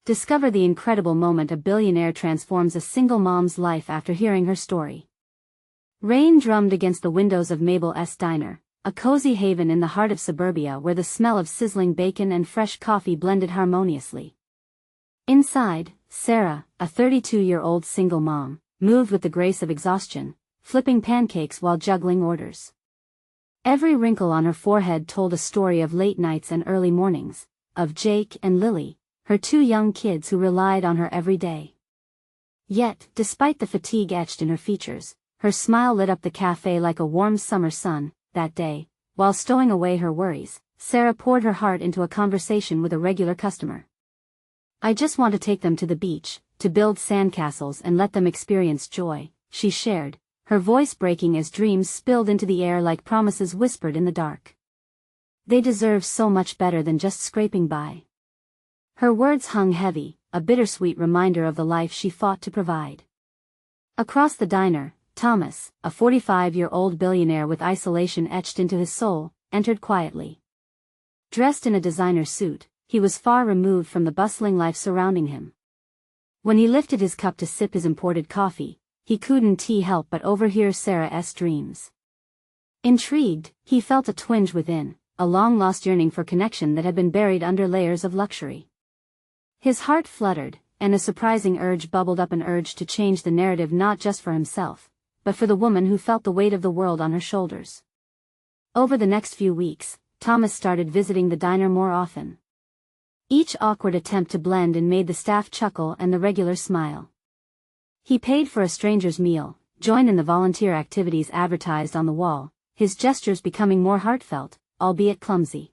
Discover the incredible moment a billionaire transforms a single mom's life after hearing her story. Rain drummed against the windows of Mabel's diner, a cozy haven in the heart of suburbia where the smell of sizzling bacon and fresh coffee blended harmoniously. Inside, Sarah, a 32-year-old single mom, moved with the grace of exhaustion, flipping pancakes while juggling orders. Every wrinkle on her forehead told a story of late nights and early mornings, of Jake and Lily, her two young kids who relied on her every day. Yet, despite the fatigue etched in her features, her smile lit up the cafe like a warm summer sun. That day, while stowing away her worries, Sarah poured her heart into a conversation with a regular customer. "I just want to take them to the beach, to build sandcastles and let them experience joy," she shared, her voice breaking as dreams spilled into the air like promises whispered in the dark. "They deserve so much better than just scraping by." Her words hung heavy, a bittersweet reminder of the life she fought to provide. Across the diner, Thomas, a 45-year-old billionaire with isolation etched into his soul, entered quietly. Dressed in a designer suit, he was far removed from the bustling life surrounding him. When he lifted his cup to sip his imported coffee, he couldn't help but overhear Sarah's dreams. Intrigued, he felt a twinge within, a long-lost yearning for connection that had been buried under layers of luxury. His heart fluttered, and a surprising urge bubbled up, an urge to change the narrative not just for himself, but for the woman who felt the weight of the world on her shoulders. Over the next few weeks, Thomas started visiting the diner more often. Each awkward attempt to blend in made the staff chuckle and the regulars smile. He paid for a stranger's meal, joined in the volunteer activities advertised on the wall, his gestures becoming more heartfelt, albeit clumsy.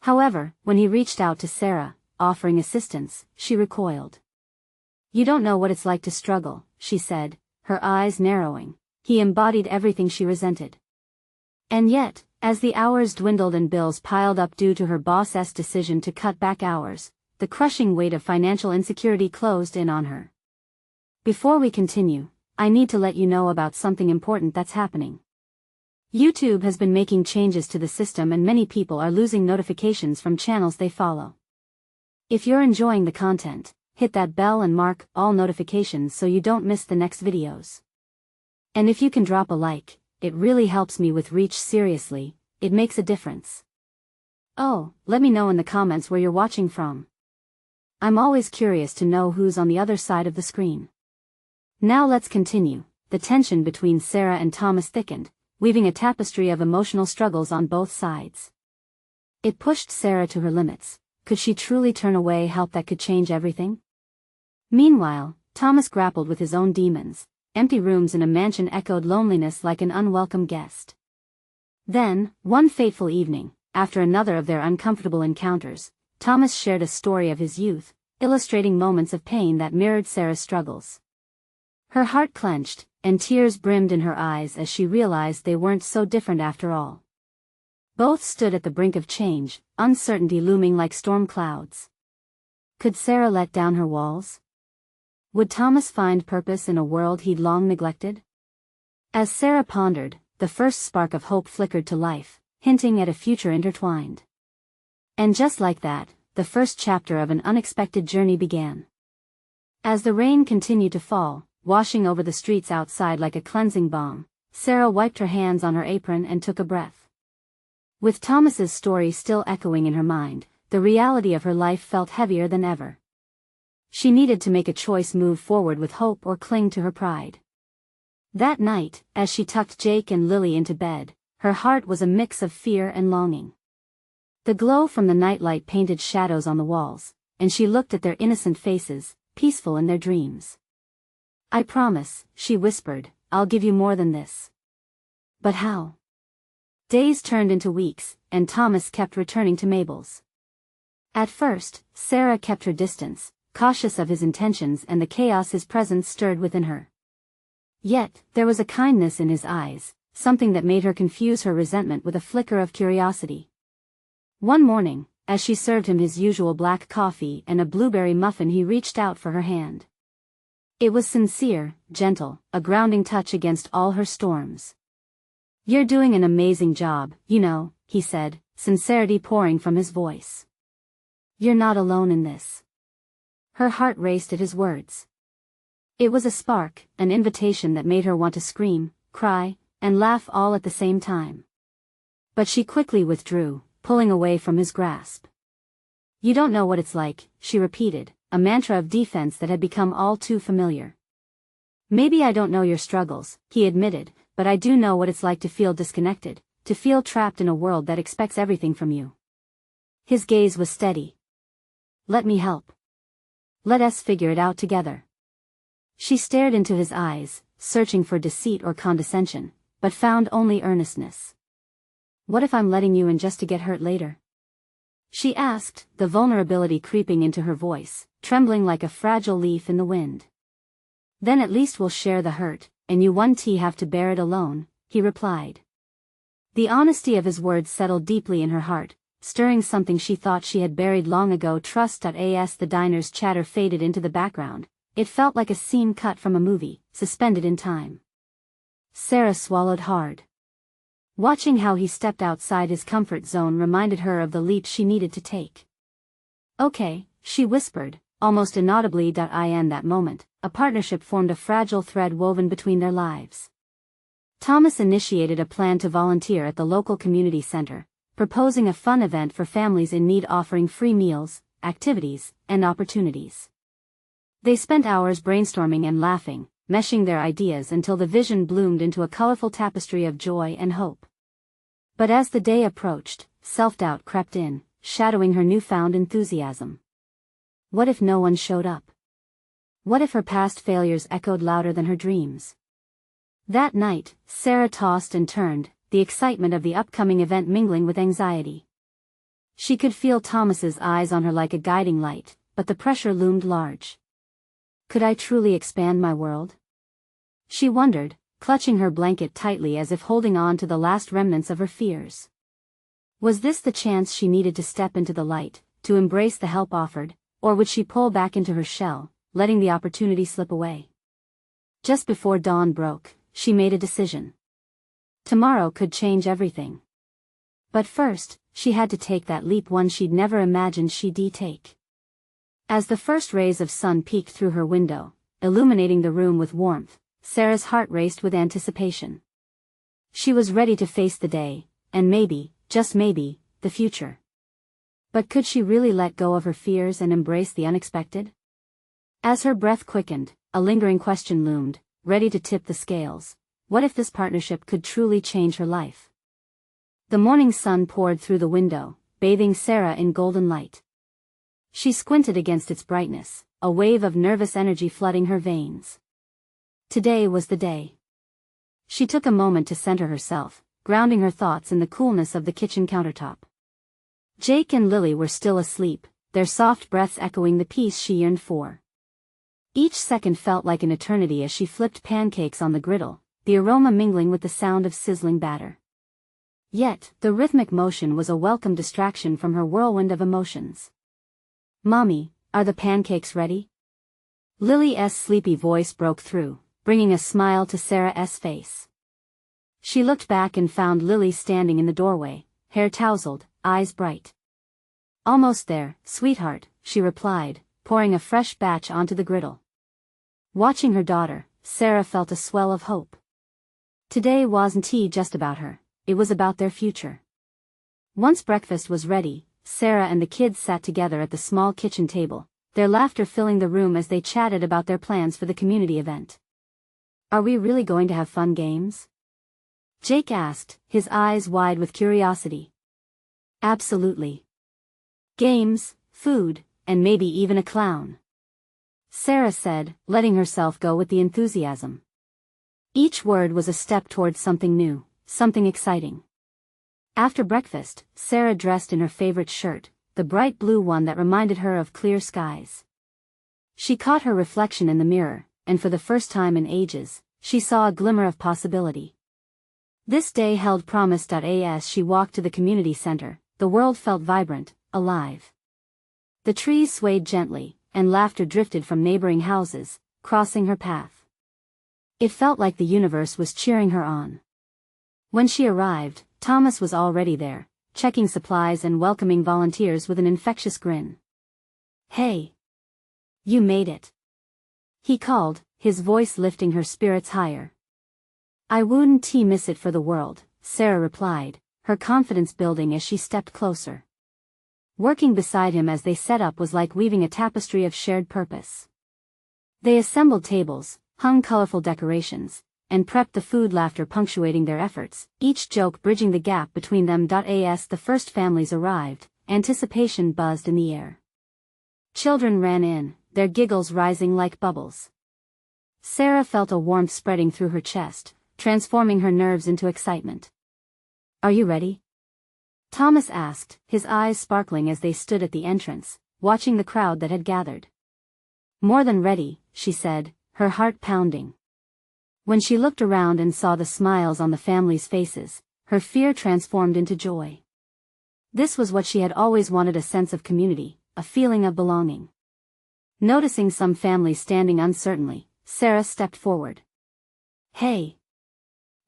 However, when he reached out to Sarah, offering assistance, she recoiled. "You don't know what it's like to struggle," she said, her eyes narrowing. He embodied everything she resented. And yet, as the hours dwindled and bills piled up due to her boss's decision to cut back hours, the crushing weight of financial insecurity closed in on her. "Before we continue, I need to let you know about something important that's happening. YouTube has been making changes to the system and many people are losing notifications from channels they follow. If you're enjoying the content, hit that bell and mark all notifications so you don't miss the next videos. And if you can drop a like, it really helps me with reach. Seriously, it makes a difference. Oh, let me know in the comments where you're watching from. I'm always curious to know who's on the other side of the screen." Now let's continue. The tension between Sarah and Thomas thickened, weaving a tapestry of emotional struggles on both sides. It pushed Sarah to her limits. Could she truly turn away help that could change everything? Meanwhile, Thomas grappled with his own demons. Empty rooms in a mansion echoed loneliness like an unwelcome guest. Then, one fateful evening, after another of their uncomfortable encounters, Thomas shared a story of his youth, illustrating moments of pain that mirrored Sarah's struggles. Her heart clenched, and tears brimmed in her eyes as she realized they weren't so different after all. Both stood at the brink of change, uncertainty looming like storm clouds. Could Sarah let down her walls? Would Thomas find purpose in a world he'd long neglected? As Sarah pondered, the first spark of hope flickered to life, hinting at a future intertwined. And just like that, the first chapter of an unexpected journey began. As the rain continued to fall, washing over the streets outside like a cleansing balm, Sarah wiped her hands on her apron and took a breath. With Thomas's story still echoing in her mind, the reality of her life felt heavier than ever. She needed to make a choice: move forward with hope or cling to her pride. That night, as she tucked Jake and Lily into bed, her heart was a mix of fear and longing. The glow from the nightlight painted shadows on the walls, and she looked at their innocent faces, peaceful in their dreams. "I promise," she whispered, "I'll give you more than this." But how? Days turned into weeks, and Thomas kept returning to Mabel's. At first, Sarah kept her distance, cautious of his intentions and the chaos his presence stirred within her. Yet, there was a kindness in his eyes, something that made her confuse her resentment with a flicker of curiosity. One morning, as she served him his usual black coffee and a blueberry muffin, he reached out for her hand. It was sincere, gentle, a grounding touch against all her storms. "You're doing an amazing job, you know," he said, sincerity pouring from his voice. "You're not alone in this. Her heart raced at his words. It was a spark, an invitation that made her want to scream, cry, and laugh all at the same time. But she quickly withdrew, pulling away from his grasp. "You don't know what it's like," she repeated, a mantra of defense that had become all too familiar. "Maybe I don't know your struggles," he admitted, "but I do know what it's like to feel disconnected, to feel trapped in a world that expects everything from you." His gaze was steady. "Let me help. Let us figure it out together." She stared into his eyes, searching for deceit or condescension, but found only earnestness. "What if I'm letting you in just to get hurt later?" she asked, the vulnerability creeping into her voice, trembling like a fragile leaf in the wind. "Then at least we'll share the hurt, and you won't have to bear it alone," he replied. The honesty of his words settled deeply in her heart, stirring something she thought she had buried long ago. Trust.as The diner's chatter faded into the background. It felt like a scene cut from a movie, suspended in time. Sarah swallowed hard. Watching how he stepped outside his comfort zone reminded her of the leap she needed to take. "Okay," she whispered, almost inaudibly. In that moment, a partnership formed, a fragile thread woven between their lives. Thomas initiated a plan to volunteer at the local community center, proposing a fun event for families in need, offering free meals, activities, and opportunities. They spent hours brainstorming and laughing, meshing their ideas until the vision bloomed into a colorful tapestry of joy and hope. But as the day approached, self-doubt crept in, shadowing her newfound enthusiasm. What if no one showed up? What if her past failures echoed louder than her dreams? That night, Sarah tossed and turned, the excitement of the upcoming event mingling with anxiety. She could feel Thomas's eyes on her like a guiding light, but the pressure loomed large. Could I truly expand my world? She wondered, clutching her blanket tightly as if holding on to the last remnants of her fears. Was this the chance she needed to step into the light, to embrace the help offered, or would she pull back into her shell, letting the opportunity slip away? Just before dawn broke, she made a decision. Tomorrow could change everything. But first, she had to take that leap, one she'd never imagined she'd take. As the first rays of sun peeked through her window, illuminating the room with warmth, Sarah's heart raced with anticipation. She was ready to face the day, and maybe, just maybe, the future. But could she really let go of her fears and embrace the unexpected? As her breath quickened, a lingering question loomed, ready to tip the scales. What if this partnership could truly change her life? The morning sun poured through the window, bathing Sarah in golden light. She squinted against its brightness, a wave of nervous energy flooding her veins. Today was the day. She took a moment to center herself, grounding her thoughts in the coolness of the kitchen countertop. Jake and Lily were still asleep, their soft breaths echoing the peace she yearned for. Each second felt like an eternity as she flipped pancakes on the griddle, the aroma mingling with the sound of sizzling batter. Yet, the rhythmic motion was a welcome distraction from her whirlwind of emotions. "Mommy, are the pancakes ready?" Lily's sleepy voice broke through, bringing a smile to Sarah's face. She looked back and found Lily standing in the doorway, hair tousled, eyes bright. "Almost there, sweetheart," she replied, pouring a fresh batch onto the griddle. Watching her daughter, Sarah felt a swell of hope. Today wasn't just about her, it was about their future. Once breakfast was ready, Sarah and the kids sat together at the small kitchen table, their laughter filling the room as they chatted about their plans for the community event. "Are we really going to have fun games?" Jake asked, his eyes wide with curiosity. "Absolutely. Games, food, and maybe even a clown," Sarah said, letting herself go with the enthusiasm. Each word was a step towards something new, something exciting. After breakfast, Sarah dressed in her favorite shirt, the bright blue one that reminded her of clear skies. She caught her reflection in the mirror, and for the first time in ages, she saw a glimmer of possibility. This day held promise. As she walked to the community center, the world felt vibrant, alive. The trees swayed gently, and laughter drifted from neighboring houses, crossing her path. It felt like the universe was cheering her on. When she arrived, Thomas was already there, checking supplies and welcoming volunteers with an infectious grin. "Hey! You made it. He called, his voice lifting her spirits higher. I wouldn't miss it for the world, Sarah replied, her confidence building as she stepped closer. Working beside him as they set up was like weaving a tapestry of shared purpose. They assembled tables, hung colorful decorations, and prepped the food, laughter punctuating their efforts, each joke bridging the gap between them. As the first families arrived, anticipation buzzed in the air. Children ran in, their giggles rising like bubbles. Sarah felt a warmth spreading through her chest, transforming her nerves into excitement. Are you ready? Thomas asked, his eyes sparkling as they stood at the entrance, watching the crowd that had gathered. More than ready, she said, her heart pounding. When she looked around and saw the smiles on the family's faces, her fear transformed into joy. This was what she had always wanted, a sense of community, a feeling of belonging. Noticing some families standing uncertainly, Sarah stepped forward. Hey!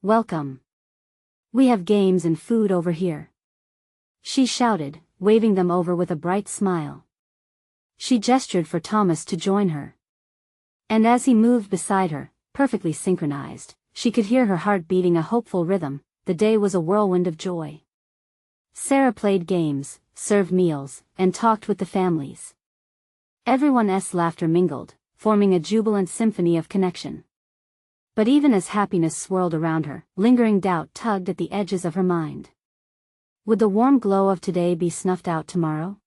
Welcome! We have games and food over here. She shouted, waving them over with a bright smile. She gestured for Thomas to join her. And as he moved beside her, perfectly synchronized, she could hear her heart beating a hopeful rhythm. The day was a whirlwind of joy. Sarah played games, served meals, and talked with the families. Everyone's laughter mingled, forming a jubilant symphony of connection. But even as happiness swirled around her, lingering doubt tugged at the edges of her mind. Would the warm glow of today be snuffed out tomorrow?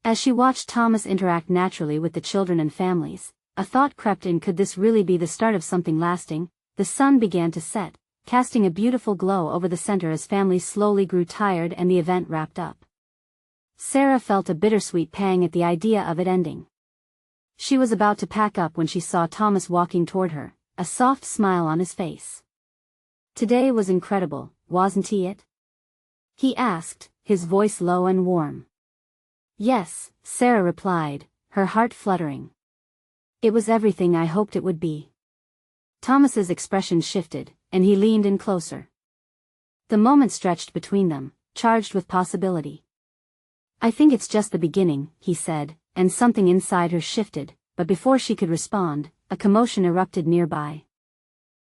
As she watched Thomas interact naturally with the children and families, a thought crept in: could this really be the start of something lasting? The sun began to set, casting a beautiful glow over the center as families slowly grew tired and the event wrapped up. Sarah felt a bittersweet pang at the idea of it ending. She was about to pack up when she saw Thomas walking toward her, a soft smile on his face. Today was incredible, wasn't it? He asked, his voice low and warm. Yes, Sarah replied, her heart fluttering. It was everything I hoped it would be. Thomas's expression shifted, and he leaned in closer. The moment stretched between them, charged with possibility. I think it's just the beginning, he said, and something inside her shifted, but before she could respond, a commotion erupted nearby.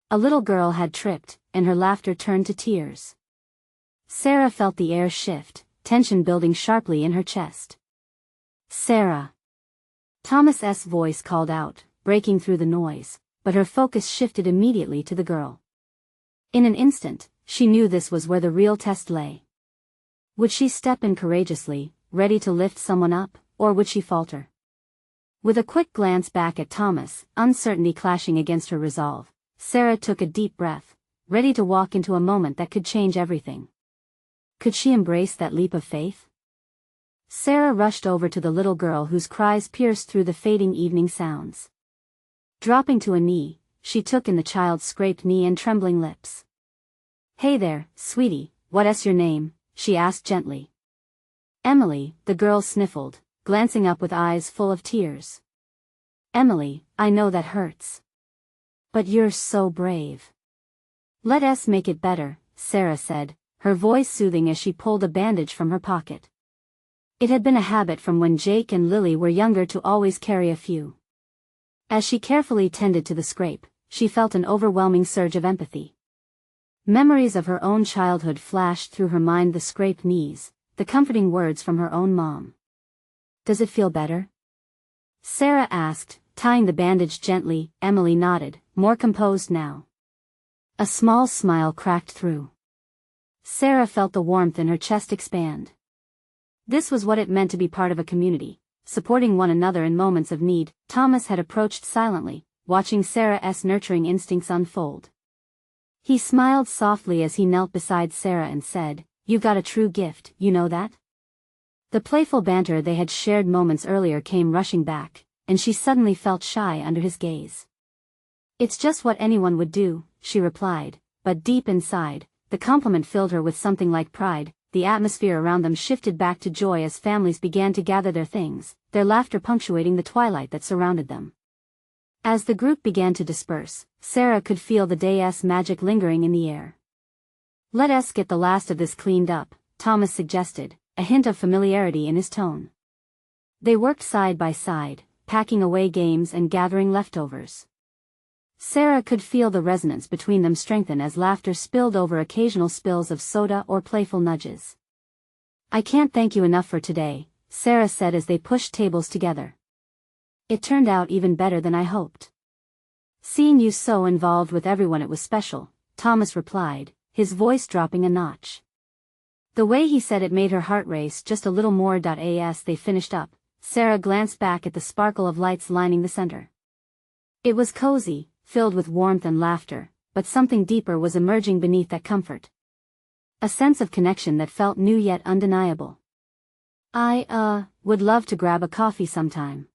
A little girl had tripped, and her laughter turned to tears. Sarah felt the air shift, tension building sharply in her chest. Sarah! Thomas's voice called out, breaking through the noise, but her focus shifted immediately to the girl. In an instant, she knew this was where the real test lay. Would she step in courageously, ready to lift someone up, or would she falter? With a quick glance back at Thomas, uncertainty clashing against her resolve, Sarah took a deep breath, ready to walk into a moment that could change everything. Could she embrace that leap of faith? Sarah rushed over to the little girl whose cries pierced through the fading evening sounds. Dropping to a knee, she took in the child's scraped knee and trembling lips. Hey there, sweetie, what's your name? She asked gently. Emily, the girl sniffled, glancing up with eyes full of tears. Emily, I know that hurts. But you're so brave. Let us make it better, Sarah said, her voice soothing as she pulled a bandage from her pocket. It had been a habit from when Jake and Lily were younger to always carry a few. As she carefully tended to the scrape, she felt an overwhelming surge of empathy. Memories of her own childhood flashed through her mind, the scraped knees, the comforting words from her own mom. Does it feel better? Sarah asked, tying the bandage gently. Emily nodded, more composed now. A small smile cracked through. Sarah felt the warmth in her chest expand. This was what it meant to be part of a community, supporting one another in moments of need. Thomas had approached silently, watching Sarah's nurturing instincts unfold. He smiled softly as he knelt beside Sarah and said, "You've got a true gift, you know that?" The playful banter they had shared moments earlier came rushing back, and she suddenly felt shy under his gaze. "It's just what anyone would do," she replied, but deep inside, the compliment filled her with something like pride. The atmosphere around them shifted back to joy as families began to gather their things, their laughter punctuating the twilight that surrounded them. As the group began to disperse, Sarah could feel the day's magic lingering in the air. "Let us get the last of this cleaned up," Thomas suggested, a hint of familiarity in his tone. They worked side by side, packing away games and gathering leftovers. Sarah could feel the resonance between them strengthen as laughter spilled over occasional spills of soda or playful nudges. "I can't thank you enough for today," Sarah said as they pushed tables together. "It turned out even better than I hoped." "Seeing you so involved with everyone, it was special," Thomas replied, his voice dropping a notch. The way he said it made her heart race just a little more. As they finished up, Sarah glanced back at the sparkle of lights lining the center. It was cozy, filled with warmth and laughter, but something deeper was emerging beneath that comfort. A sense of connection that felt new yet undeniable. "I would love to grab a coffee sometime.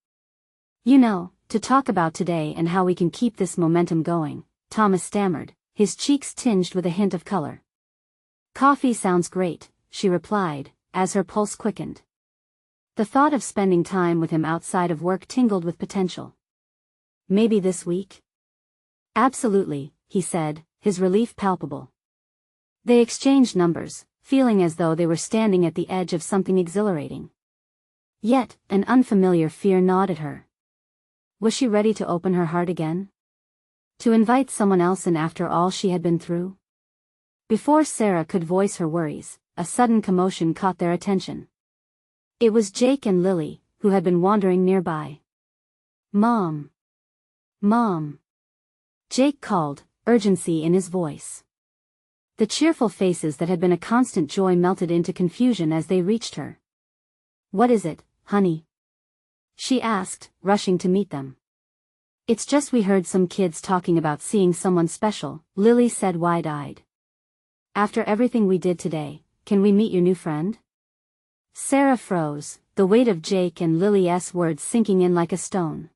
You know, to talk about today and how we can keep this momentum going," Thomas stammered, his cheeks tinged with a hint of color. "Coffee sounds great," she replied, as her pulse quickened. The thought of spending time with him outside of work tingled with potential. "Maybe this week?" "Absolutely," he said, his relief palpable. They exchanged numbers, feeling as though they were standing at the edge of something exhilarating. Yet, an unfamiliar fear gnawed at her. Was she ready to open her heart again? To invite someone else in after all she had been through? Before Sarah could voice her worries, a sudden commotion caught their attention. It was Jake and Lily, who had been wandering nearby. "Mom! Mom!" Jake called, urgency in his voice. The cheerful faces that had been a constant joy melted into confusion as they reached her. "What is it, honey?" she asked, rushing to meet them. "It's just we heard some kids talking about seeing someone special," Lily said wide-eyed. "After everything we did today, can we meet your new friend?" Sarah froze, the weight of Jake and Lily's words sinking in like a stone.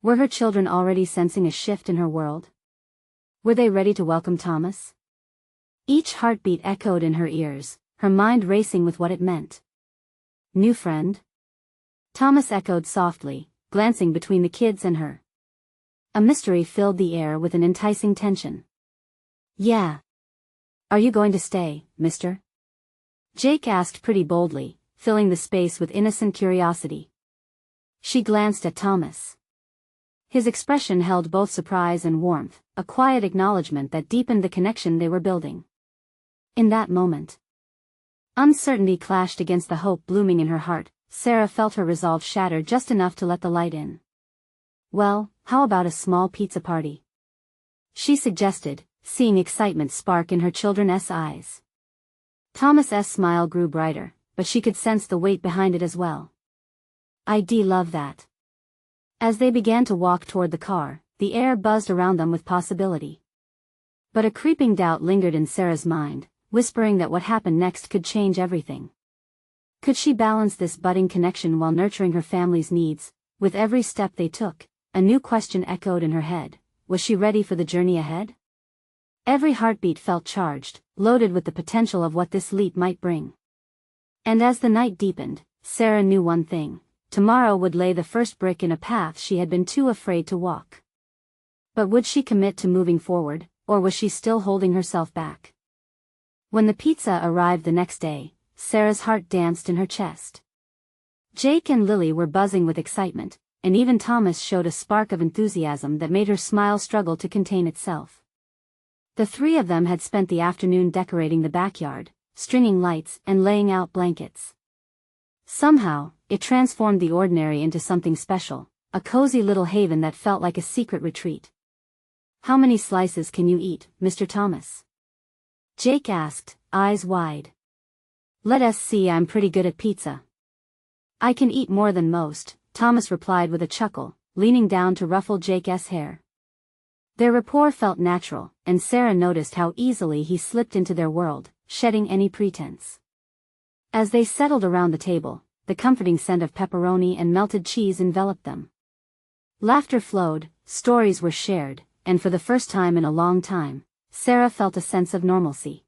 Were her children already sensing a shift in her world? Were they ready to welcome Thomas? Each heartbeat echoed in her ears, her mind racing with what it meant. "New friend?" Thomas echoed softly, glancing between the kids and her. A mystery filled the air with an enticing tension. "Yeah. Are you going to stay, mister?" Jake asked pretty boldly, filling the space with innocent curiosity. She glanced at Thomas. His expression held both surprise and warmth, a quiet acknowledgement that deepened the connection they were building. In that moment, uncertainty clashed against the hope blooming in her heart. Sarah felt her resolve shatter just enough to let the light in. "Well, how about a small pizza party?" she suggested, seeing excitement spark in her children's eyes. Thomas's smile grew brighter, but she could sense the weight behind it as well. "I'd love that." As they began to walk toward the car, the air buzzed around them with possibility. But a creeping doubt lingered in Sarah's mind, whispering that what happened next could change everything. Could she balance this budding connection while nurturing her family's needs? With every step they took, a new question echoed in her head. Was she ready for the journey ahead? Every heartbeat felt charged, loaded with the potential of what this leap might bring. And as the night deepened, Sarah knew one thing: tomorrow would lay the first brick in a path she had been too afraid to walk. But would she commit to moving forward, or was she still holding herself back? When the pizza arrived the next day, Sarah's heart danced in her chest. Jake and Lily were buzzing with excitement, and even Thomas showed a spark of enthusiasm that made her smile struggle to contain itself. The three of them had spent the afternoon decorating the backyard, stringing lights and laying out blankets. Somehow, it transformed the ordinary into something special, a cozy little haven that felt like a secret retreat. "How many slices can you eat, Mr. Thomas?" Jake asked, eyes wide. "Let us see, I'm pretty good at pizza." "I can eat more than most," Thomas replied with a chuckle, leaning down to ruffle Jake's hair. Their rapport felt natural, and Sarah noticed how easily he slipped into their world, shedding any pretense. As they settled around the table, the comforting scent of pepperoni and melted cheese enveloped them. Laughter flowed, stories were shared, and for the first time in a long time, Sarah felt a sense of normalcy.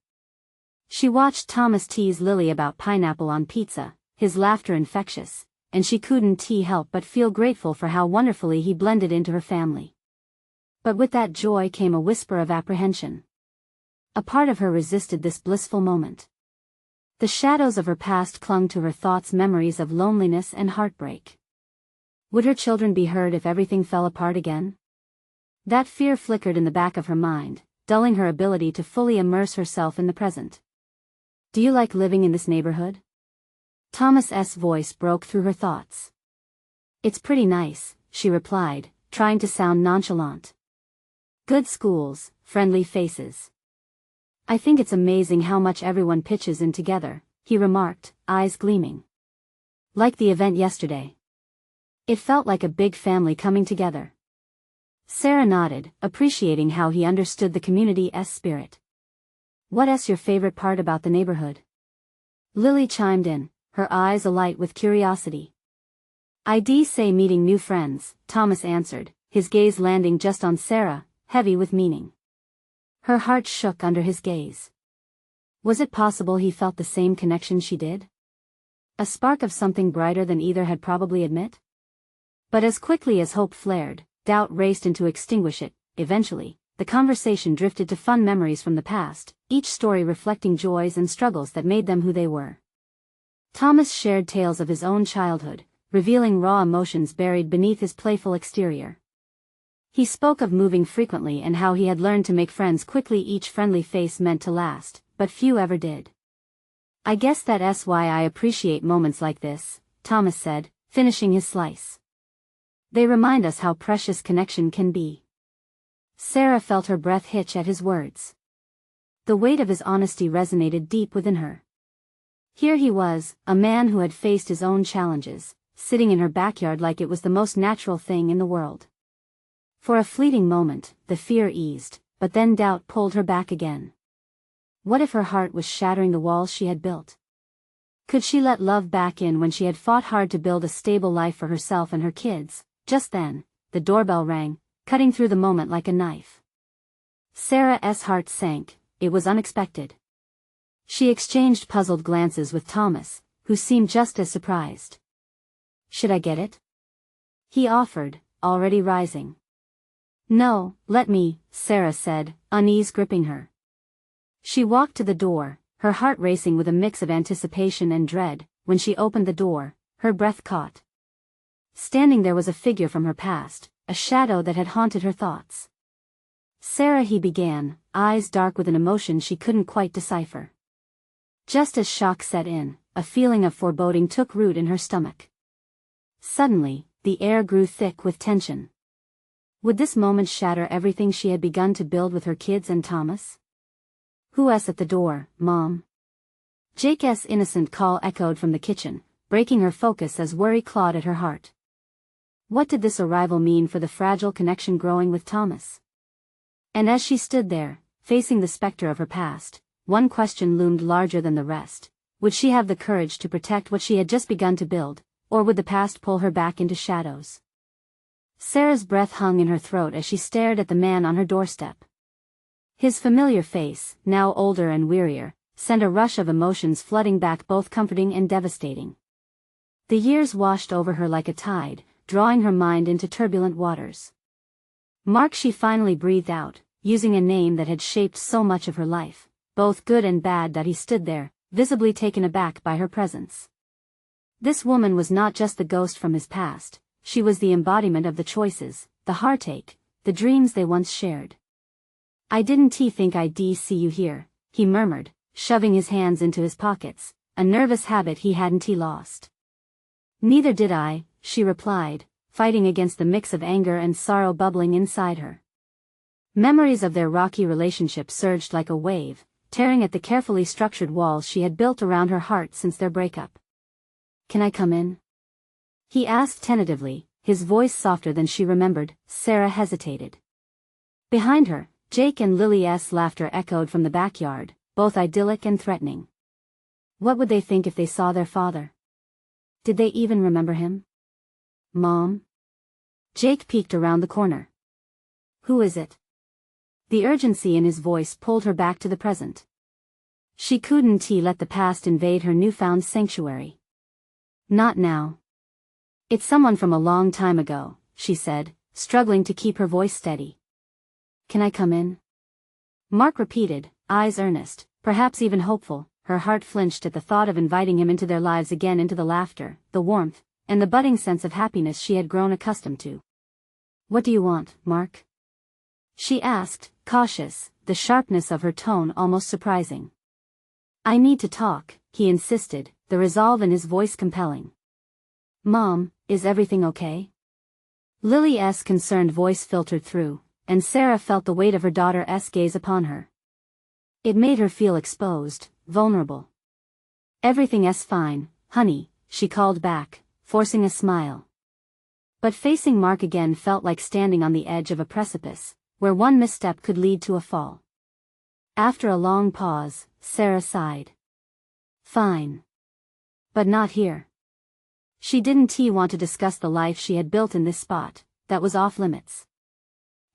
She watched Thomas tease Lily about pineapple on pizza, his laughter infectious, and she couldn't help but feel grateful for how wonderfully he blended into her family. But with that joy came a whisper of apprehension. A part of her resisted this blissful moment. The shadows of her past clung to her thoughts, memories of loneliness and heartbreak. Would her children be hurt if everything fell apart again? That fear flickered in the back of her mind, dulling her ability to fully immerse herself in the present. Do you like living in this neighborhood? Thomas's voice broke through her thoughts. It's pretty nice, she replied, trying to sound nonchalant. Good schools, friendly faces. I think it's amazing how much everyone pitches in together, he remarked, eyes gleaming. Like the event yesterday. It felt like a big family coming together. Sarah nodded, appreciating how he understood the community's spirit. What's your favorite part about the neighborhood? Lily chimed in, her eyes alight with curiosity. I'd say meeting new friends, Thomas answered, his gaze landing just on Sarah, heavy with meaning. Her heart shook under his gaze. Was it possible he felt the same connection she did? A spark of something brighter than either had probably admit? But as quickly as hope flared, doubt raced in to extinguish it. Eventually, the conversation drifted to fun memories from the past, each story reflecting joys and struggles that made them who they were. Thomas shared tales of his own childhood, revealing raw emotions buried beneath his playful exterior. He spoke of moving frequently and how he had learned to make friends quickly. Each friendly face meant to last, but few ever did. I guess that's why I appreciate moments like this, Thomas said, finishing his slice. They remind us how precious connection can be. Sarah felt her breath hitch at his words. The weight of his honesty resonated deep within her. Here he was, a man who had faced his own challenges, sitting in her backyard like it was the most natural thing in the world. For a fleeting moment, the fear eased, but then doubt pulled her back again. What if her heart was shattering the walls she had built? Could she let love back in when she had fought hard to build a stable life for herself and her kids? Just then, the doorbell rang, cutting through the moment like a knife. Sarah's heart sank. It was unexpected. She exchanged puzzled glances with Thomas, who seemed just as surprised. Should I get it? He offered, already rising. No, let me, Sarah said, unease gripping her. She walked to the door, her heart racing with a mix of anticipation and dread. When she opened the door, her breath caught. Standing there was a figure from her past, a shadow that had haunted her thoughts. Sarah, he began, eyes dark with an emotion she couldn't quite decipher. Just as shock set in, a feeling of foreboding took root in her stomach. Suddenly, the air grew thick with tension. Would this moment shatter everything she had begun to build with her kids and Thomas? Who's at the door, Mom? Jake's innocent call echoed from the kitchen, breaking her focus as worry clawed at her heart. What did this arrival mean for the fragile connection growing with Thomas? And as she stood there, facing the specter of her past, one question loomed larger than the rest. Would she have the courage to protect what she had just begun to build, or would the past pull her back into shadows? Sarah's breath hung in her throat as she stared at the man on her doorstep. His familiar face, now older and wearier, sent a rush of emotions flooding back, both comforting and devastating. The years washed over her like a tide, drawing her mind into turbulent waters. Mark, she finally breathed out, using a name that had shaped so much of her life, both good and bad. That he stood there, visibly taken aback by her presence. This woman was not just the ghost from his past, she was the embodiment of the choices, the heartache, the dreams they once shared. I didn't think I'd see you here, he murmured, shoving his hands into his pockets, a nervous habit he hadn't lost. Neither did I, she replied, fighting against the mix of anger and sorrow bubbling inside her. Memories of their rocky relationship surged like a wave, tearing at the carefully structured walls she had built around her heart since their breakup. Can I come in? He asked tentatively, his voice softer than she remembered. Sarah hesitated. Behind her, Jake and Lily's laughter echoed from the backyard, both idyllic and threatening. What would they think if they saw their father? Did they even remember him? Mom? Jake peeked around the corner. Who is it? The urgency in his voice pulled her back to the present. She couldn't let the past invade her newfound sanctuary. Not now. It's someone from a long time ago, she said, struggling to keep her voice steady. Can I come in? Mark repeated, eyes earnest, perhaps even hopeful. Her heart flinched at the thought of inviting him into their lives again, into the laughter, the warmth, and the budding sense of happiness she had grown accustomed to. "What do you want, Mark?" she asked, cautious, the sharpness of her tone almost surprising. "I need to talk," he insisted, the resolve in his voice compelling. "Mom, is everything okay?" Lily's concerned voice filtered through, and Sarah felt the weight of her daughter's gaze upon her. It made her feel exposed, vulnerable. "Everything's fine, honey," she called back, forcing a smile. But facing Mark again felt like standing on the edge of a precipice, where one misstep could lead to a fall. After a long pause, Sarah sighed. "Fine. But not here." She didn't want to discuss the life she had built in this spot, that was off limits.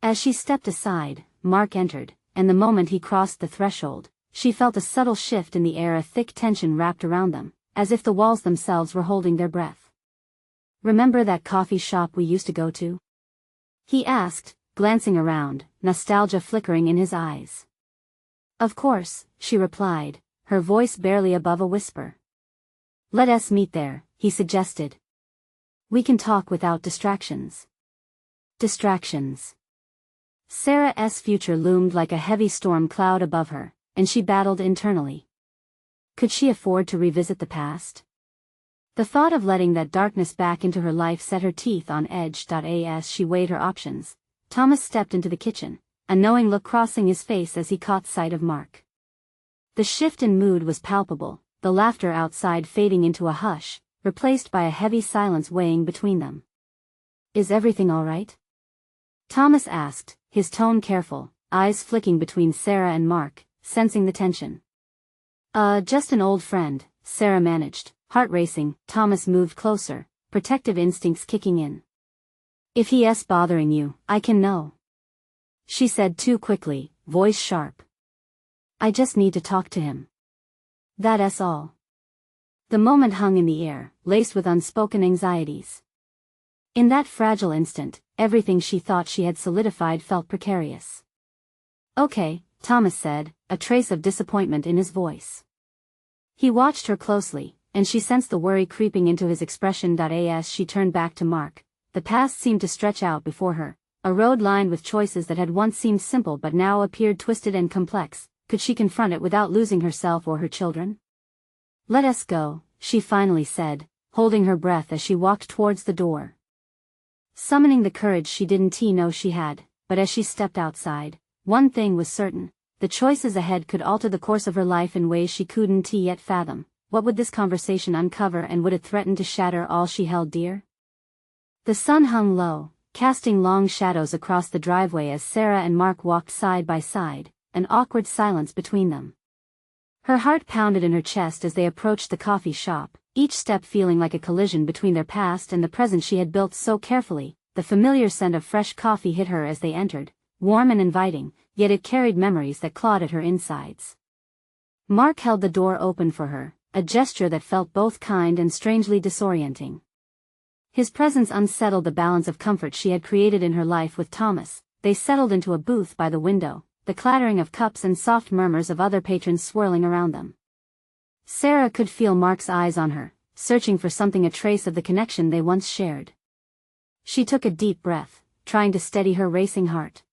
As she stepped aside, Mark entered, and the moment he crossed the threshold, she felt a subtle shift in the air, a thick tension wrapped around them, as if the walls themselves were holding their breath. "Remember that coffee shop we used to go to?" he asked, glancing around, nostalgia flickering in his eyes. "Of course," she replied, her voice barely above a whisper. "Let us meet there," he suggested. "We can talk without distractions." Distractions. Sarah's future loomed like a heavy storm cloud above her, and she battled internally. Could she afford to revisit the past? The thought of letting that darkness back into her life set her teeth on edge. As she weighed her options, Thomas stepped into the kitchen, a knowing look crossing his face as he caught sight of Mark. The shift in mood was palpable, the laughter outside fading into a hush, replaced by a heavy silence weighing between them. "Is everything all right?" Thomas asked, his tone careful, eyes flicking between Sarah and Mark, sensing the tension. Just an old friend," Sarah managed, heart racing. Thomas moved closer, protective instincts kicking in. "If he's bothering you, I can know," she said too quickly, voice sharp. "I just need to talk to him. That's all." The moment hung in the air, laced with unspoken anxieties. In that fragile instant, everything she thought she had solidified felt precarious. "Okay," Thomas said, a trace of disappointment in his voice. He watched her closely, and she sensed the worry creeping into his expression. As she turned back to Mark, the past seemed to stretch out before her, a road lined with choices that had once seemed simple but now appeared twisted and complex. Could she confront it without losing herself or her children? "Let us go," she finally said, holding her breath as she walked towards the door. Summoning the courage she didn't know she had, but as she stepped outside, one thing was certain: the choices ahead could alter the course of her life in ways she couldn't yet fathom. What would this conversation uncover, and would it threaten to shatter all she held dear? The sun hung low, casting long shadows across the driveway as Sarah and Mark walked side by side, an awkward silence between them. Her heart pounded in her chest as they approached the coffee shop, each step feeling like a collision between their past and the present she had built so carefully. The familiar scent of fresh coffee hit her as they entered, warm and inviting, yet it carried memories that clawed at her insides. Mark held the door open for her, a gesture that felt both kind and strangely disorienting. His presence unsettled the balance of comfort she had created in her life with Thomas. They settled into a booth by the window, the clattering of cups and soft murmurs of other patrons swirling around them. Sarah could feel Mark's eyes on her, searching for something, a trace of the connection they once shared. She took a deep breath, trying to steady her racing heart.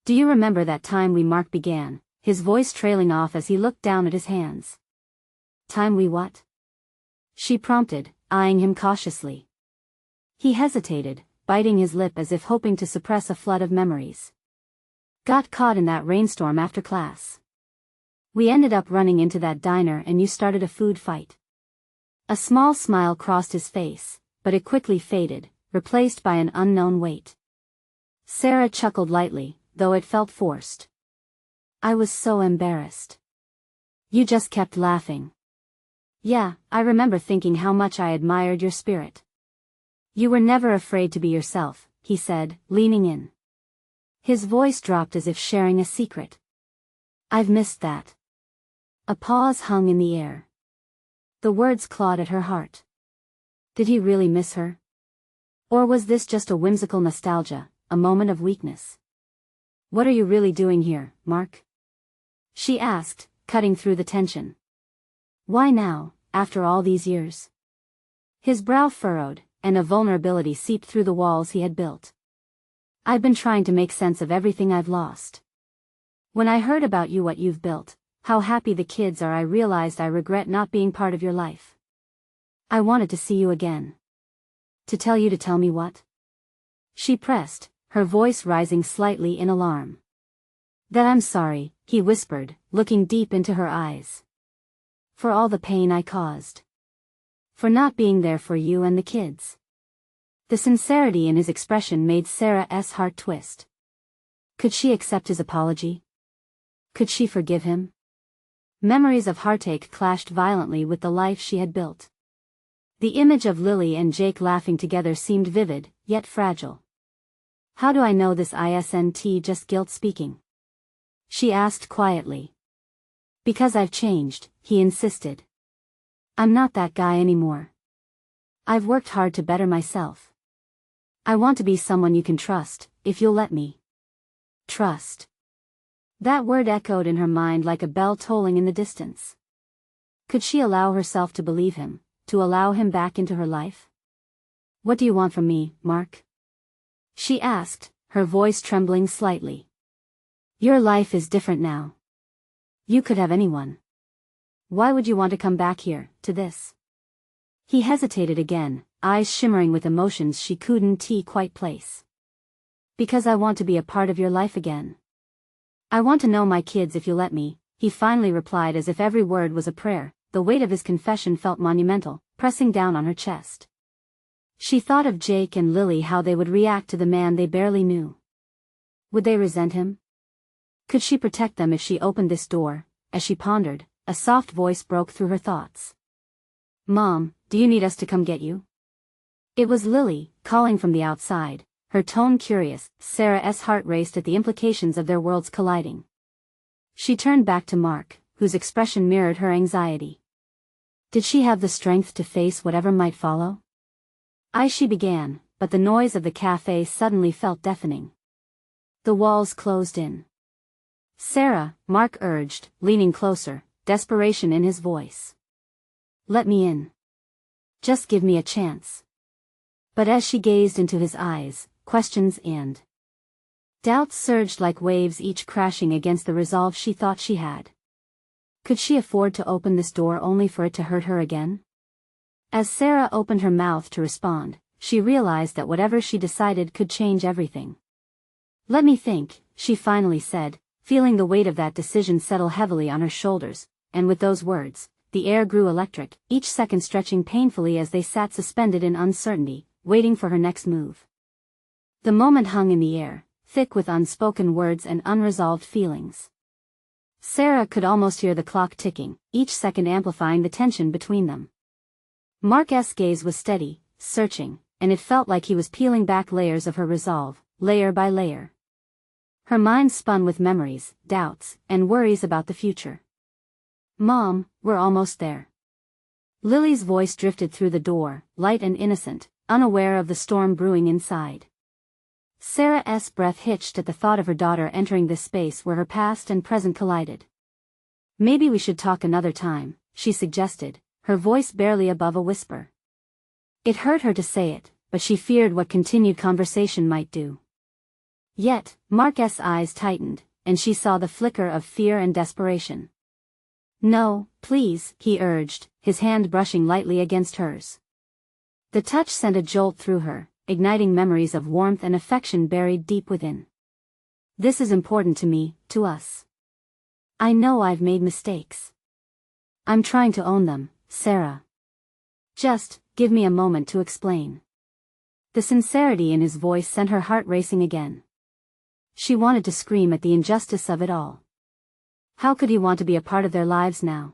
"Do you remember that time Mark began, his voice trailing off as he looked down at his hands. "Time we what?" she prompted, eyeing him cautiously. He hesitated, biting his lip as if hoping to suppress a flood of memories. "Got caught in that rainstorm after class. We ended up running into that diner and you started a food fight." A small smile crossed his face, but it quickly faded, replaced by an unknown weight. Sarah chuckled lightly, though it felt forced. "I was so embarrassed. You just kept laughing." "Yeah, I remember thinking how much I admired your spirit. You were never afraid to be yourself," he said, leaning in. His voice dropped as if sharing a secret. "I've missed that." A pause hung in the air. The words clawed at her heart. Did he really miss her? Or was this just a whimsical nostalgia, a moment of weakness? "What are you really doing here, Mark?" she asked, cutting through the tension. "Why now, after all these years?" His brow furrowed, and a vulnerability seeped through the walls he had built. I've been trying to make sense of everything I've lost. When I heard about you, what you've built, how happy the kids are, I realized I regret not being part of your life. I wanted to see you again. To tell you to tell me what? She pressed, her voice rising slightly in alarm. That I'm sorry, he whispered, looking deep into her eyes. For all the pain I caused. For not being there for you and the kids. The sincerity in his expression made Sarah's heart twist. Could she accept his apology? Could she forgive him? Memories of heartache clashed violently with the life she had built. The image of Lily and Jake laughing together seemed vivid, yet fragile. How do I know this isn't just guilt speaking? She asked quietly. Because I've changed, he insisted. I'm not that guy anymore. I've worked hard to better myself. I want to be someone you can trust, if you'll let me. Trust. That word echoed in her mind like a bell tolling in the distance. Could she allow herself to believe him, to allow him back into her life? What do you want from me, Mark? She asked, her voice trembling slightly. Your life is different now. You could have anyone. Why would you want to come back here, to this? He hesitated again, eyes shimmering with emotions she couldn't quite place. Because I want to be a part of your life again. I want to know my kids if you let me, he finally replied as if every word was a prayer. The weight of his confession felt monumental, pressing down on her chest. She thought of Jake and Lily, how they would react to the man they barely knew. Would they resent him? Could she protect them if she opened this door? As she pondered, a soft voice broke through her thoughts. Mom, do you need us to come get you? It was Lily, calling from the outside, her tone curious. Sarah's heart raced at the implications of their worlds colliding. She turned back to Mark, whose expression mirrored her anxiety. Did she have the strength to face whatever might follow? She began, but the noise of the cafe suddenly felt deafening. The walls closed in. Sarah, Mark urged, leaning closer, desperation in his voice. Let me in. Just give me a chance. But as she gazed into his eyes, questions and doubts surged like waves, each crashing against the resolve she thought she had. Could she afford to open this door only for it to hurt her again? As Sarah opened her mouth to respond, she realized that whatever she decided could change everything. Let me think, she finally said, feeling the weight of that decision settle heavily on her shoulders, and with those words, the air grew electric, each second stretching painfully as they sat suspended in uncertainty, waiting for her next move. The moment hung in the air, thick with unspoken words and unresolved feelings. Sarah could almost hear the clock ticking, each second amplifying the tension between them. Mark's gaze was steady, searching, and it felt like he was peeling back layers of her resolve, layer by layer. Her mind spun with memories, doubts, and worries about the future. Mom, we're almost there. Lily's voice drifted through the door, light and innocent, unaware of the storm brewing inside. Sarah's breath hitched at the thought of her daughter entering this space where her past and present collided. Maybe we should talk another time, she suggested, her voice barely above a whisper. It hurt her to say it, but she feared what continued conversation might do. Yet, Mark's eyes tightened, and she saw the flicker of fear and desperation. No, please, he urged, his hand brushing lightly against hers. The touch sent a jolt through her, igniting memories of warmth and affection buried deep within. This is important to me, to us. I know I've made mistakes. I'm trying to own them, Sarah. Just, give me a moment to explain. The sincerity in his voice sent her heart racing again. She wanted to scream at the injustice of it all. How could he want to be a part of their lives now?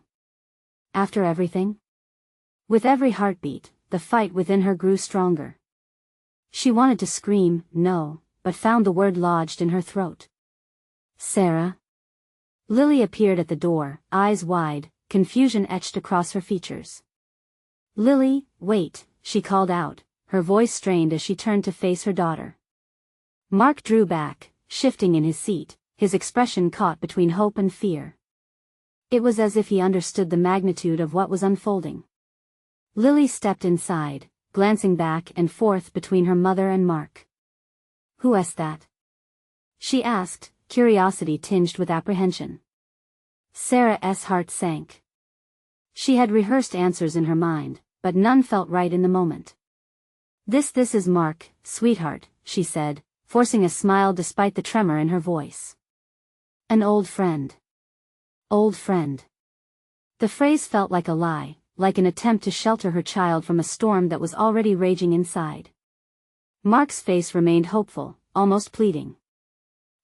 After everything? With every heartbeat, the fight within her grew stronger. She wanted to scream, no, but found the word lodged in her throat. Sarah? Lily appeared at the door, eyes wide, confusion etched across her features. Lily, wait, she called out, her voice strained as she turned to face her daughter. Mark drew back, shifting in his seat, his expression caught between hope and fear. It was as if he understood the magnitude of what was unfolding. Lily stepped inside, glancing back and forth between her mother and Mark. "Who is that?" she asked, curiosity tinged with apprehension. Sarah's heart sank. She had rehearsed answers in her mind, but none felt right in the moment. This is Mark, sweetheart," she said, forcing a smile despite the tremor in her voice. "An old friend." Old friend. The phrase felt like a lie, like an attempt to shelter her child from a storm that was already raging inside. Mark's face remained hopeful, almost pleading.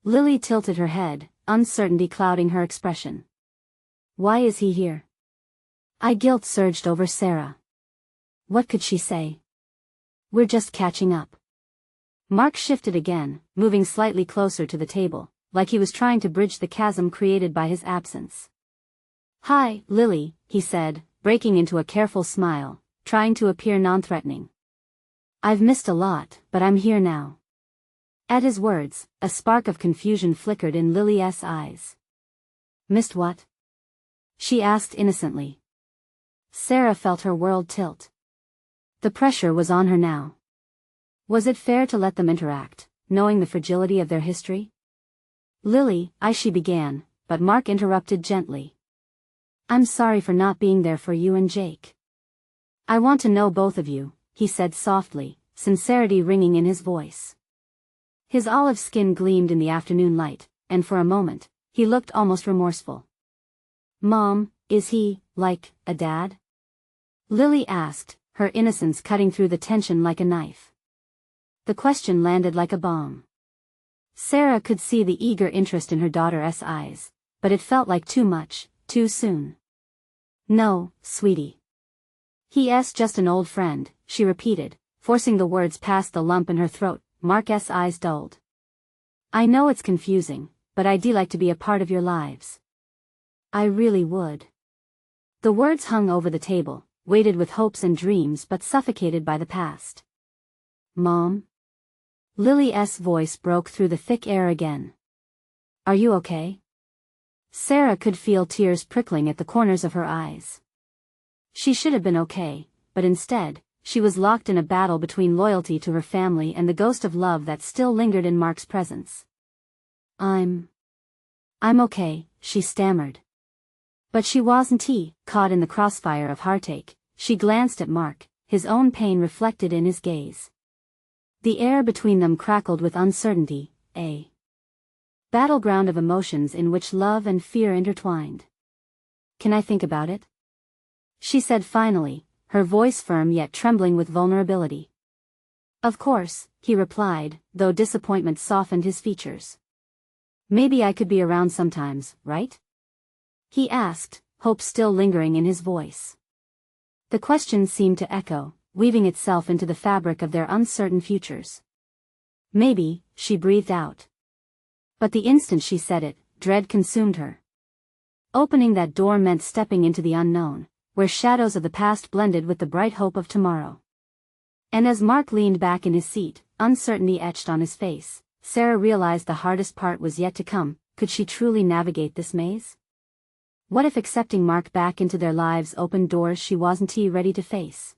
Lily tilted her head, uncertainty clouding her expression. "Why is he here?" Guilt surged over Sarah. What could she say? "We're just catching up." Mark shifted again, moving slightly closer to the table, like he was trying to bridge the chasm created by his absence. "Hi, Lily," he said, breaking into a careful smile, trying to appear non-threatening. "I've missed a lot, but I'm here now." At his words, a spark of confusion flickered in Lily's eyes. "Missed what?" she asked innocently. Sarah felt her world tilt. The pressure was on her now. Was it fair to let them interact, knowing the fragility of their history? "Lily," she began, but Mark interrupted gently. "I'm sorry for not being there for you and Jake. I want to know both of you," he said softly, sincerity ringing in his voice. His olive skin gleamed in the afternoon light, and for a moment, he looked almost remorseful. "Mom, is he, like, a dad?" Lily asked, her innocence cutting through the tension like a knife. The question landed like a bomb. Sarah could see the eager interest in her daughter's eyes, but it felt like too much, too soon. "No, sweetie. He's just an old friend," she repeated, forcing the words past the lump in her throat. Mark's eyes dulled. "I know it's confusing, but I'd like to be a part of your lives. I really would." The words hung over the table, weighted with hopes and dreams but suffocated by the past. "Mom?" Lily's voice broke through the thick air again. "Are you okay?" Sarah could feel tears prickling at the corners of her eyes. She should have been okay, but instead, she was locked in a battle between loyalty to her family and the ghost of love that still lingered in Mark's presence. I'm okay," she stammered. But she wasn't. Caught in the crossfire of heartache, she glanced at Mark, his own pain reflected in his gaze. The air between them crackled with uncertainty, a battleground of emotions in which love and fear intertwined. "Can I think about it?" she said finally, her voice firm yet trembling with vulnerability. "Of course," he replied, though disappointment softened his features. "Maybe I could be around sometimes, right?" he asked, hope still lingering in his voice. The question seemed to echo, weaving itself into the fabric of their uncertain futures. "Maybe," she breathed out. But the instant she said it, dread consumed her. Opening that door meant stepping into the unknown, where shadows of the past blended with the bright hope of tomorrow. And as Mark leaned back in his seat, uncertainty etched on his face, Sarah realized the hardest part was yet to come. Could she truly navigate this maze? What if accepting Mark back into their lives opened doors she wasn't ready to face?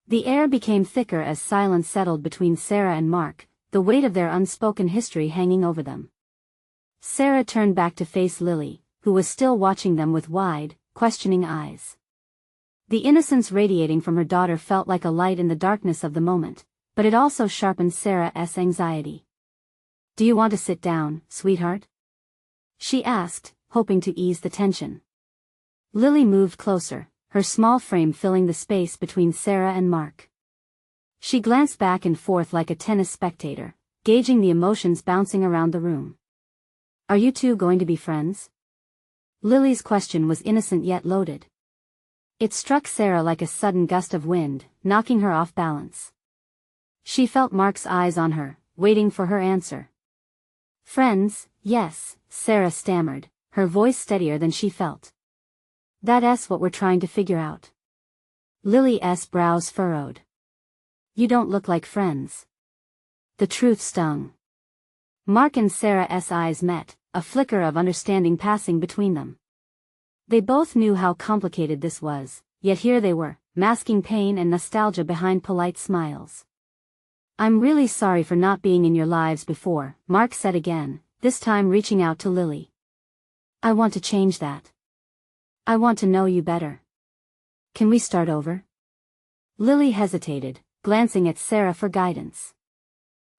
The air became thicker as silence settled between Sarah and Mark, the weight of their unspoken history hanging over them. Sarah turned back to face Lily, who was still watching them with wide, questioning eyes. The innocence radiating from her daughter felt like a light in the darkness of the moment, but it also sharpened Sarah's anxiety. "Do you want to sit down, sweetheart?" she asked, hoping to ease the tension. Lily moved closer, her small frame filling the space between Sarah and Mark. She glanced back and forth like a tennis spectator, gauging the emotions bouncing around the room. "Are you two going to be friends?" Lily's question was innocent yet loaded. It struck Sarah like a sudden gust of wind, knocking her off balance. She felt Mark's eyes on her, waiting for her answer. "Friends, yes," Sarah stammered, her voice steadier than she felt. "That's what we're trying to figure out." Lily's brows furrowed. "You don't look like friends." The truth stung. Mark and Sarah's eyes met, a flicker of understanding passing between them. They both knew how complicated this was, yet here they were, masking pain and nostalgia behind polite smiles. "I'm really sorry for not being in your lives before," Mark said again, this time reaching out to Lily. "I want to change that. I want to know you better. Can we start over?" Lily hesitated, glancing at Sarah for guidance.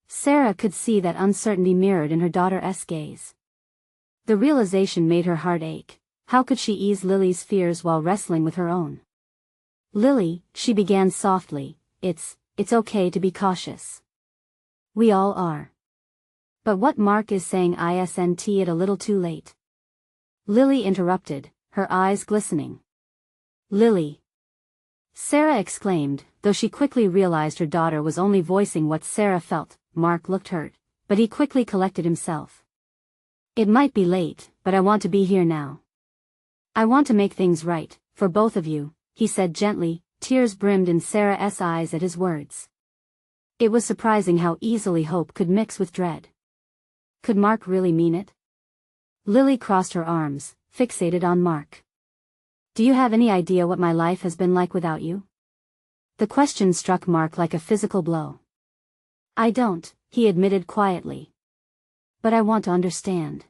Sarah could see that uncertainty mirrored in her daughter's gaze. The realization made her heart ache. How could she ease Lily's fears while wrestling with her own? "Lily," she began softly, it's okay to be cautious. We all are. But what Mark is saying isn't it a little too late?" Lily interrupted, her eyes glistening. "Lily!" Sarah exclaimed, though she quickly realized her daughter was only voicing what Sarah felt. Mark looked hurt, but he quickly collected himself. "It might be late, but I want to be here now. I want to make things right, for both of you," he said gently, tears brimmed in Sarah's eyes at his words. It was surprising how easily hope could mix with dread. Could Mark really mean it? Lily crossed her arms, fixated on Mark. "Do you have any idea what my life has been like without you?" The question struck Mark like a physical blow. "I don't," he admitted quietly. "But I want to understand.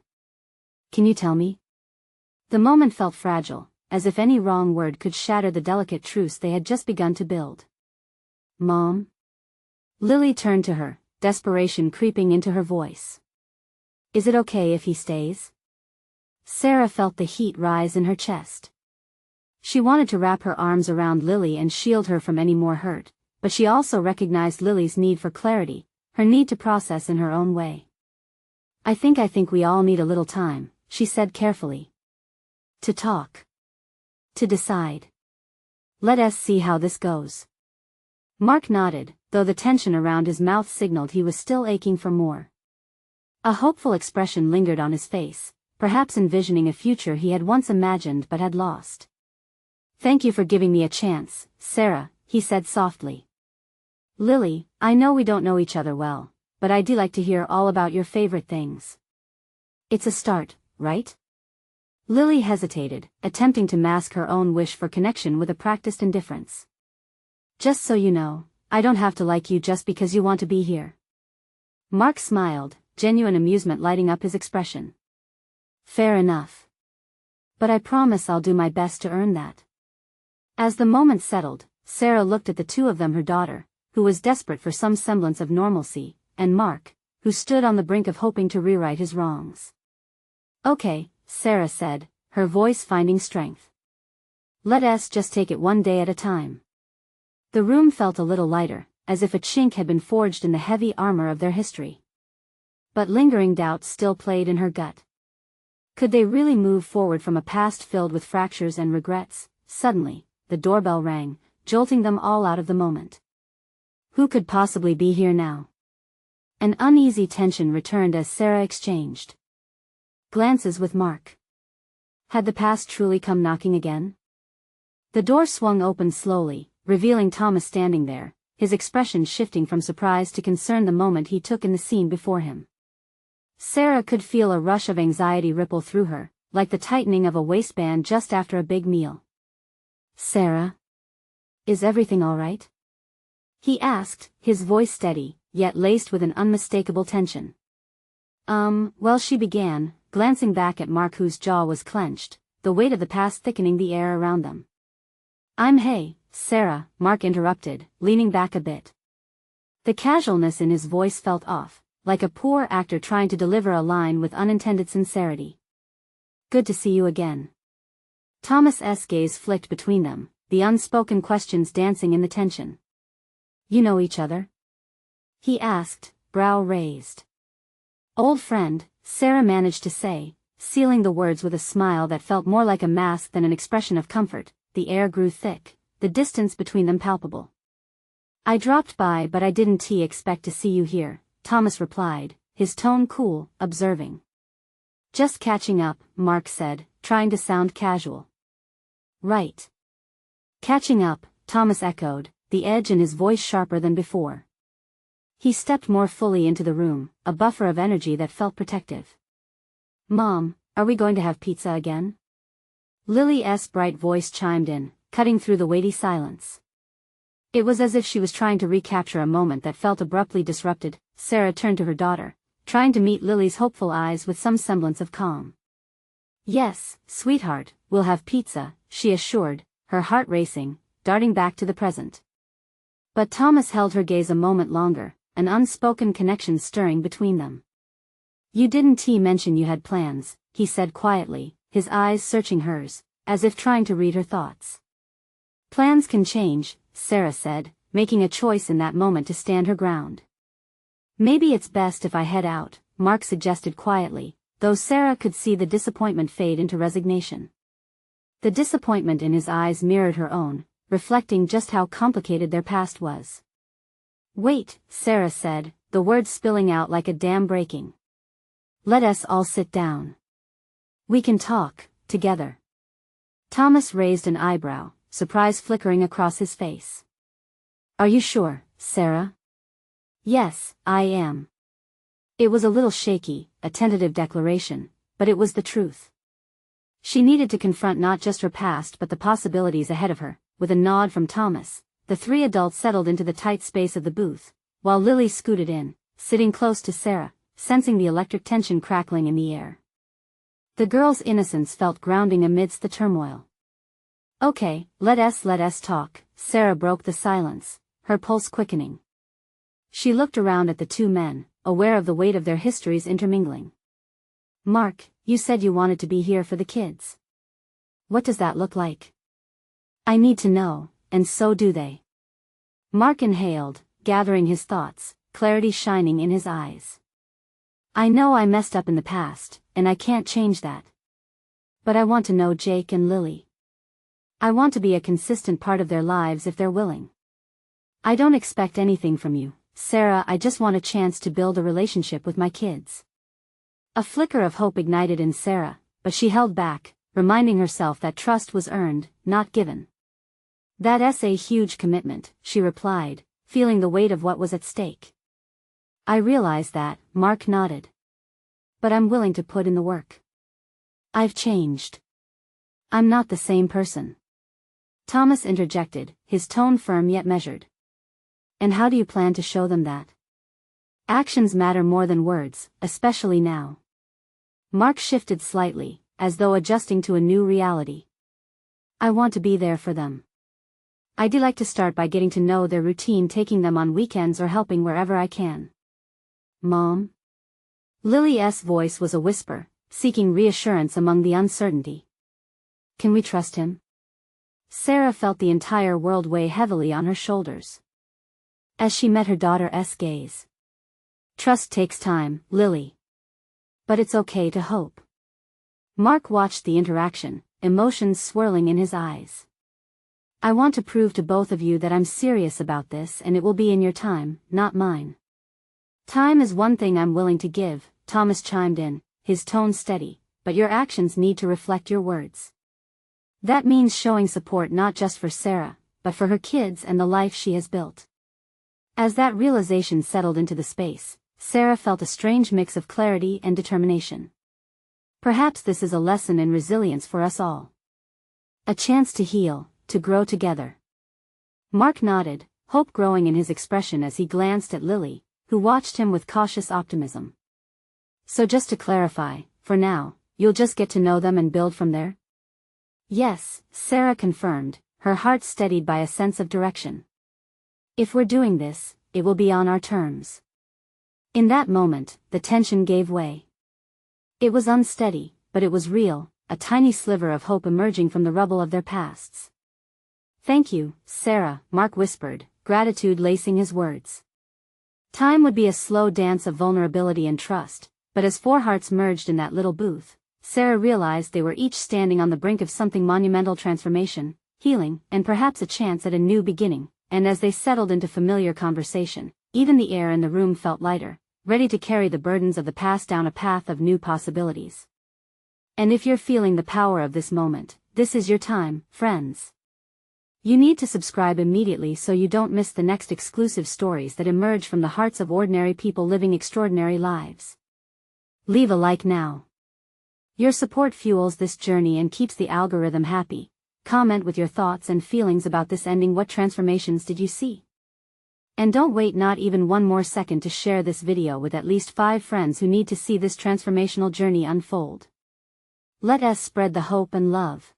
Can you tell me?" The moment felt fragile, as if any wrong word could shatter the delicate truce they had just begun to build. "Mom?" Lily turned to her, desperation creeping into her voice. "Is it okay if he stays?" Sarah felt the heat rise in her chest. She wanted to wrap her arms around Lily and shield her from any more hurt, but she also recognized Lily's need for clarity, her need to process in her own way. I think we all need a little time," she said carefully. "To talk. To decide. Let us see how this goes." Mark nodded, though the tension around his mouth signaled he was still aching for more. A hopeful expression lingered on his face, perhaps envisioning a future he had once imagined but had lost. "Thank you for giving me a chance, Sarah," he said softly. "Lily, I know we don't know each other well, but I do like to hear all about your favorite things. It's a start, right?" Lily hesitated, attempting to mask her own wish for connection with a practiced indifference. "Just so you know, I don't have to like you just because you want to be here." Mark smiled, genuine amusement lighting up his expression. "Fair enough. But I promise I'll do my best to earn that." As the moment settled, Sarah looked at the two of them, her daughter, who was desperate for some semblance of normalcy, and Mark, who stood on the brink of hoping to rewrite his wrongs. "Okay," Sarah said, her voice finding strength. "Let us just take it one day at a time." The room felt a little lighter, as if a chink had been forged in the heavy armor of their history. But lingering doubts still played in her gut. Could they really move forward from a past filled with fractures and regrets? Suddenly, the doorbell rang, jolting them all out of the moment. Who could possibly be here now? An uneasy tension returned as Sarah exchanged glances with Mark. Had the past truly come knocking again? The door swung open slowly, revealing Thomas standing there, his expression shifting from surprise to concern the moment he took in the scene before him. Sarah could feel a rush of anxiety ripple through her, like the tightening of a waistband just after a big meal. "Sarah? Is everything all right?" he asked, his voice steady, yet laced with an unmistakable tension. Well, she began, glancing back at Mark, whose jaw was clenched, the weight of the past thickening the air around them. Hey, Sarah," Mark interrupted, leaning back a bit. The casualness in his voice felt off, like a poor actor trying to deliver a line with unintended sincerity. "Good to see you again." Thomas's gaze flicked between them, the unspoken questions dancing in the tension. "You know each other?" he asked, brow raised. "Old friend," Sarah managed to say, sealing the words with a smile that felt more like a mask than an expression of comfort. The air grew thick, the distance between them palpable. "I dropped by, but I didn't expect to see you here," Thomas replied, his tone cool, observing. "Just catching up," Mark said, trying to sound casual. "Right. Catching up," Thomas echoed, the edge in his voice sharper than before. He stepped more fully into the room, a buffer of energy that felt protective. "Mom, are we going to have pizza again?" Lily's bright voice chimed in, cutting through the weighty silence. It was as if she was trying to recapture a moment that felt abruptly disrupted. Sarah turned to her daughter, trying to meet Lily's hopeful eyes with some semblance of calm. "Yes, sweetheart, we'll have pizza," she assured, her heart racing, darting back to the present. But Thomas held her gaze a moment longer, an unspoken connection stirring between them. "You didn't mention you had plans," he said quietly, his eyes searching hers, as if trying to read her thoughts. "Plans can change," Sarah said, making a choice in that moment to stand her ground. "Maybe it's best if I head out," Mark suggested quietly, though Sarah could see the disappointment fade into resignation. The disappointment in his eyes mirrored her own, reflecting just how complicated their past was. "Wait," Sarah said, the words spilling out like a dam breaking. "Let us all sit down. We can talk, together." Thomas raised an eyebrow, surprise flickering across his face. "Are you sure, Sarah?" "Yes, I am." It was a little shaky, a tentative declaration, but it was the truth. She needed to confront not just her past but the possibilities ahead of her. With a nod from Thomas, the three adults settled into the tight space of the booth, while Lily scooted in, sitting close to Sarah, sensing the electric tension crackling in the air. The girl's innocence felt grounding amidst the turmoil. "Okay, let us talk," Sarah broke the silence, her pulse quickening. She looked around at the two men, aware of the weight of their histories intermingling. "Mark, you said you wanted to be here for the kids. What does that look like?" "I need to know, and so do they." Mark inhaled, gathering his thoughts, clarity shining in his eyes. "I know I messed up in the past, and I can't change that. But I want to know Jake and Lily. I want to be a consistent part of their lives if they're willing. I don't expect anything from you, Sarah, I just want a chance to build a relationship with my kids." A flicker of hope ignited in Sarah, but she held back, reminding herself that trust was earned, not given. "That's a huge commitment," she replied, feeling the weight of what was at stake. "I realize that," Mark nodded. "But I'm willing to put in the work. I've changed. I'm not the same person." Thomas interjected, his tone firm yet measured. "And how do you plan to show them that?" "Actions matter more than words, especially now." Mark shifted slightly, as though adjusting to a new reality. "I want to be there for them. I'd like to start by getting to know their routine, taking them on weekends or helping wherever I can." "Mom?" Lily's voice was a whisper, seeking reassurance among the uncertainty. "Can we trust him?" Sarah felt the entire world weigh heavily on her shoulders as she met her daughter's gaze. "Trust takes time, Lily. But it's okay to hope." Mark watched the interaction, emotions swirling in his eyes. "I want to prove to both of you that I'm serious about this, and it will be in your time, not mine." "Time is one thing I'm willing to give," Thomas chimed in, his tone steady, "but your actions need to reflect your words. That means showing support not just for Sarah, but for her kids and the life she has built." As that realization settled into the space, Sarah felt a strange mix of clarity and determination. Perhaps this is a lesson in resilience for us all. A chance to heal, to grow together. Mark nodded, hope growing in his expression as he glanced at Lily, who watched him with cautious optimism. "So just to clarify, for now, you'll just get to know them and build from there?" "Yes," Sarah confirmed, her heart steadied by a sense of direction. "If we're doing this, it will be on our terms." In that moment, the tension gave way. It was unsteady, but it was real, a tiny sliver of hope emerging from the rubble of their pasts. "Thank you, Sarah," Mark whispered, gratitude lacing his words. Time would be a slow dance of vulnerability and trust, but as four hearts merged in that little booth, Sarah realized they were each standing on the brink of something monumental: transformation, healing, and perhaps a chance at a new beginning. And as they settled into familiar conversation, even the air in the room felt lighter, ready to carry the burdens of the past down a path of new possibilities. And if you're feeling the power of this moment, this is your time, friends. You need to subscribe immediately so you don't miss the next exclusive stories that emerge from the hearts of ordinary people living extraordinary lives. Leave a like now. Your support fuels this journey and keeps the algorithm happy, Comment with your thoughts and feelings about this ending. What transformations did you see? And don't wait not even one more second to share this video with at least 5 friends who need to see this transformational journey unfold. Let us spread the hope and love.